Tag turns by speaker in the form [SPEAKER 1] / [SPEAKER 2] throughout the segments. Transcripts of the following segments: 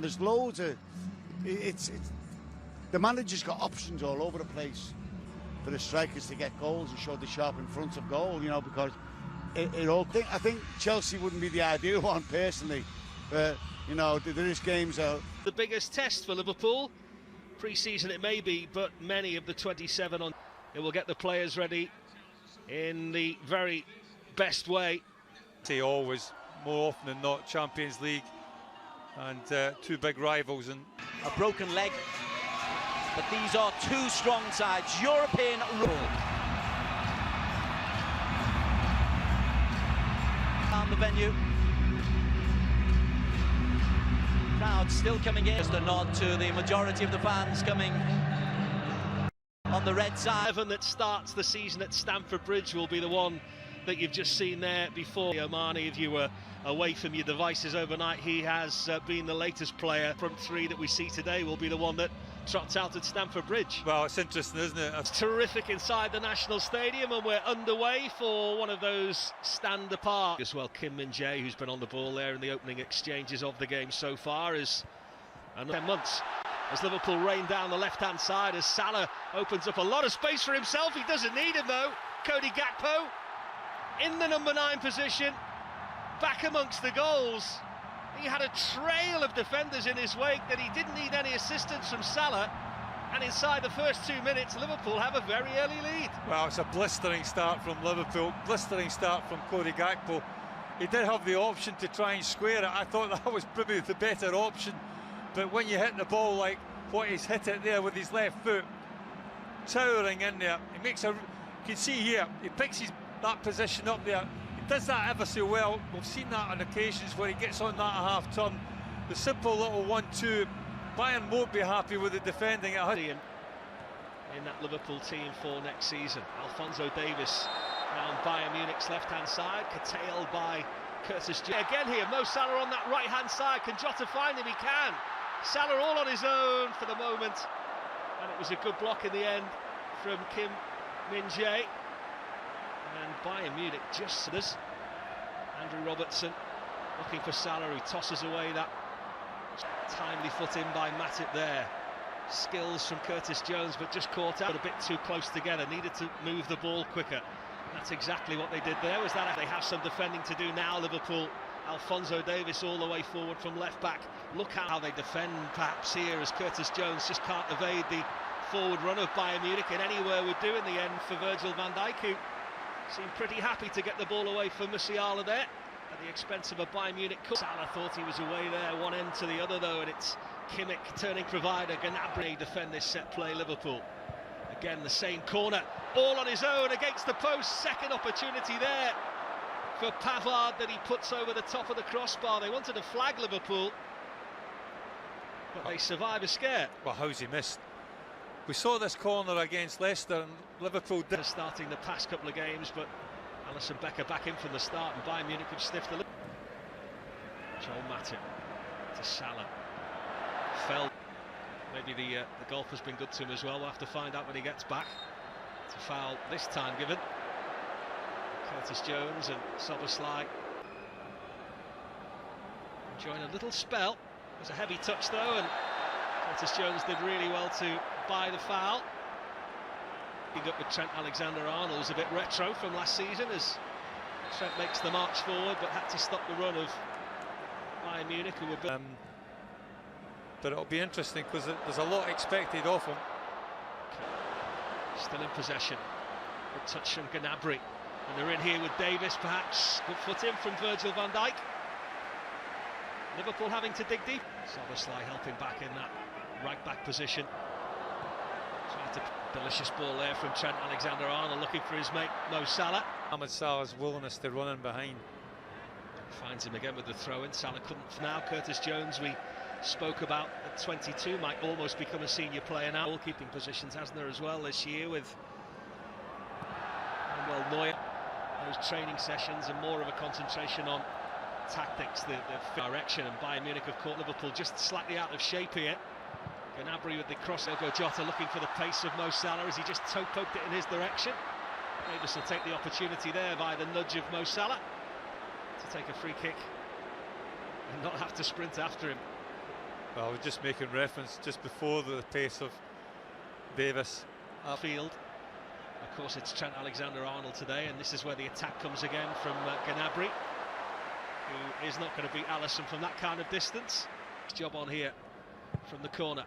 [SPEAKER 1] there's loads of... It's the manager's got options all over the place for the strikers to get goals and show the sharp in front of goal, you know, because I think Chelsea wouldn't be the ideal one personally, but you know, there is games out.
[SPEAKER 2] The biggest test for Liverpool, pre-season it may be, but many of the 27 on it will get the players ready in the very best way.
[SPEAKER 3] Say always, more often than not, Champions League and two big rivals and
[SPEAKER 4] a broken leg. But these are two strong sides, European rule. Down the venue. Crowd still coming in. Just a nod to the majority of the fans coming on the red side.
[SPEAKER 2] That starts the season at Stamford Bridge will be the one that you've just seen there before. Omani, if you were away from your devices overnight, he has been the latest player. Front three that we see today will be the one that trots out at Stamford Bridge.
[SPEAKER 3] Well, it's interesting, isn't it?
[SPEAKER 2] It's terrific inside the National Stadium, and we're underway for one of those stand apart. As well, Kim Min-jae, who's been on the ball there in the opening exchanges of the game so far, is 10 months. As Liverpool rain down the left-hand side, as Salah opens up a lot of space for himself. He doesn't need him though. Cody Gakpo in the number 9 position, back amongst the goals. He had a trail of defenders in his wake that he didn't need any assistance from Salah, and inside the first 2 minutes Liverpool have a very early lead.
[SPEAKER 3] Well, it's a blistering start from Liverpool, blistering start from Cody Gakpo. He did have the option to try and square it. I thought that was probably the better option, but when you hit the ball like what he's hit it there with his left foot, towering in there, he makes a... You can see here, he picks that position up there. Does that ever so well. We've seen that on occasions where he gets on that half turn. The simple little 1-2. Bayern won't be happy with the defending in
[SPEAKER 2] that Liverpool team for next season. Alphonso Davies around Bayern Munich's left-hand side, curtailed by Curtis Jones. Again here, Mo Salah on that right-hand side. Can Jota find him? He can. Salah all on his own for the moment, and it was a good block in the end from Kim Min-jae. And Bayern Munich just this. Andrew Robertson looking for Salah, who tosses away that timely foot in by Matip there. Skills from Curtis Jones, but just caught out a bit too close together. Needed to move the ball quicker. That's exactly what they did there. Was that they have some defending to do now, Liverpool. Alphonso Davies all the way forward from left back. Look how they defend perhaps here, as Curtis Jones just can't evade the forward run of Bayern Munich, and anywhere would do in the end for Virgil van Dijk, who seemed pretty happy to get the ball away from Musiala there at the expense of a Bayern Munich. Salah thought he was away there, one end to the other though, and it's Kimmich turning provider. Gnabry defend this set play, Liverpool. Again, the same corner, all on his own against the post. Second opportunity there for Pavard that he puts over the top of the crossbar. They wanted to flag Liverpool, but they survive a scare.
[SPEAKER 3] Well, how's he missed? We saw this corner against Leicester, and Liverpool did.
[SPEAKER 2] Starting the past couple of games, but Alisson Becker back in from the start, and Bayern Munich have sniffed the... Joel Matip to Salah. Fell. Maybe the golf has been good to him as well. We'll have to find out when he gets back. It's a foul this time given. Curtis Jones and Szoboszlai enjoying a little spell. It was a heavy touch though, and Curtis Jones did really well to buy the foul. Up with Trent Alexander-Arnold, was a bit retro from last season as Trent makes the march forward, but had to stop the run of Bayern Munich, who were...
[SPEAKER 3] but it'll be interesting because there's a lot expected of him.
[SPEAKER 2] Still in possession. Good touch from Gnabry, and they're in here with Davis, perhaps. Good foot in from Virgil van Dijk. Liverpool having to dig deep. Szoboszlai helping back in that right back position. Tried to... Delicious ball there from Trent Alexander-Arnold, looking for his mate Mo Salah.
[SPEAKER 3] Mohamed Salah's willingness to run in behind.
[SPEAKER 2] Finds him again with the throw-in. Salah couldn't. Now Curtis Jones, we spoke about at 22, might almost become a senior player now. Goalkeeping positions, hasn't there, as well this year with Manuel Neuer. Those training sessions and more of a concentration on tactics, the direction. And Bayern Munich have caught Liverpool just slightly out of shape here. Gnabry with the cross. Diogo Jota looking for the pace of Mo Salah as he just toe-poked it in his direction. Davis will take the opportunity there by the nudge of Mo Salah to take a free kick and not have to sprint after him.
[SPEAKER 3] Well, I was just making reference just before the pace of Davis.
[SPEAKER 2] Field. Of course, it's Trent Alexander-Arnold today, and this is where the attack comes again from Gnabry, who is not going to beat Alisson from that kind of distance. Job on here from the corner.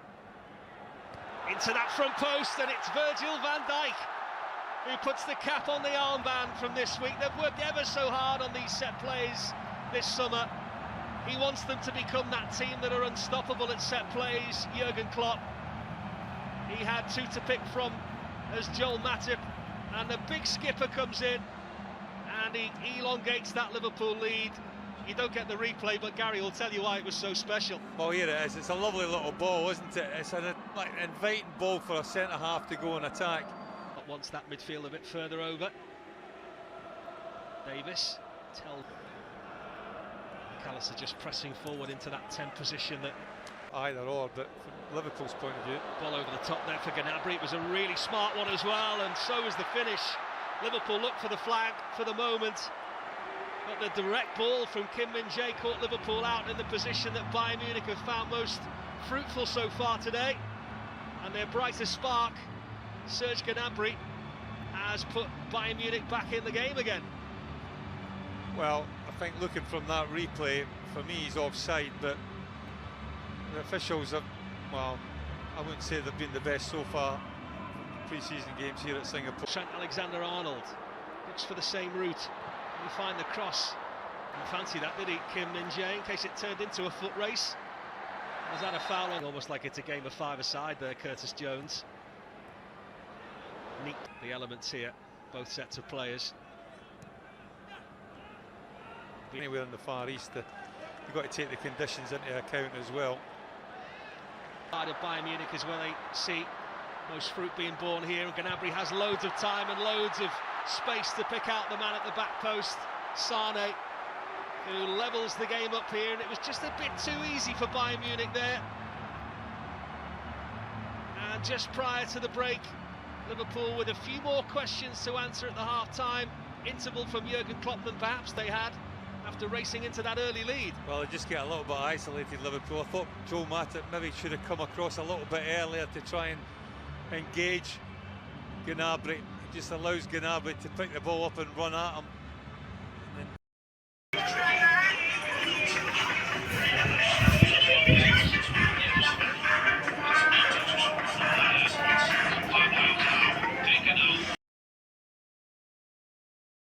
[SPEAKER 2] Into that front post, and it's Virgil van Dijk who puts the cap on the armband from this week. They've worked ever so hard on these set plays this summer. He wants them to become that team that are unstoppable at set plays, Jurgen Klopp. He had two to pick from as Joel Matip, and the big skipper comes in and he elongates that Liverpool lead. You don't get the replay, but Gary will tell you why it was so special.
[SPEAKER 3] Well, here it is. It's a lovely little ball, isn't it? It's an inviting ball for a centre-half to go and attack.
[SPEAKER 2] But wants that midfield a bit further over. Davis, McAllister just pressing forward into that 10 position. That
[SPEAKER 3] either or, but from Liverpool's point of view.
[SPEAKER 2] Ball over the top there for Gnabry. It was a really smart one as well, and so was the finish. Liverpool looked for the flag for the moment, but the direct ball from Kim Min-jae caught Liverpool out in the position that Bayern Munich have found most fruitful so far today. And their brightest spark, Serge Gnabry, has put Bayern Munich back in the game again.
[SPEAKER 3] Well, I think looking from that replay, for me he's offside, but the officials have, well, I wouldn't say they've been the best so far pre-season games here at Singapore.
[SPEAKER 2] Trent Alexander-Arnold looks for the same route. He find the cross. Didn't fancy that, did he, Kim Min-jae, in case it turned into a foot race? Was that a foul on? Almost like it's a game of five-a-side there, Curtis Jones. Neat the elements here, both sets of players.
[SPEAKER 3] Anywhere in the Far East, you've got to take the conditions into account as well.
[SPEAKER 2] Side of Bayern Munich is where they see most fruit being born here, and Gnabry has loads of time and loads of space to pick out the man at the back post, Sane, who levels the game up here, and it was just a bit too easy for Bayern Munich there. And just prior to the break, Liverpool with a few more questions to answer at the half-time interval from Jurgen Klopp than perhaps they had after racing into that early lead.
[SPEAKER 3] Well, they just get a little bit isolated, Liverpool. I thought Joel Matip maybe should have come across a little bit earlier to try and engage Gnabry. It just allows Gnabry to pick the ball up and run at him.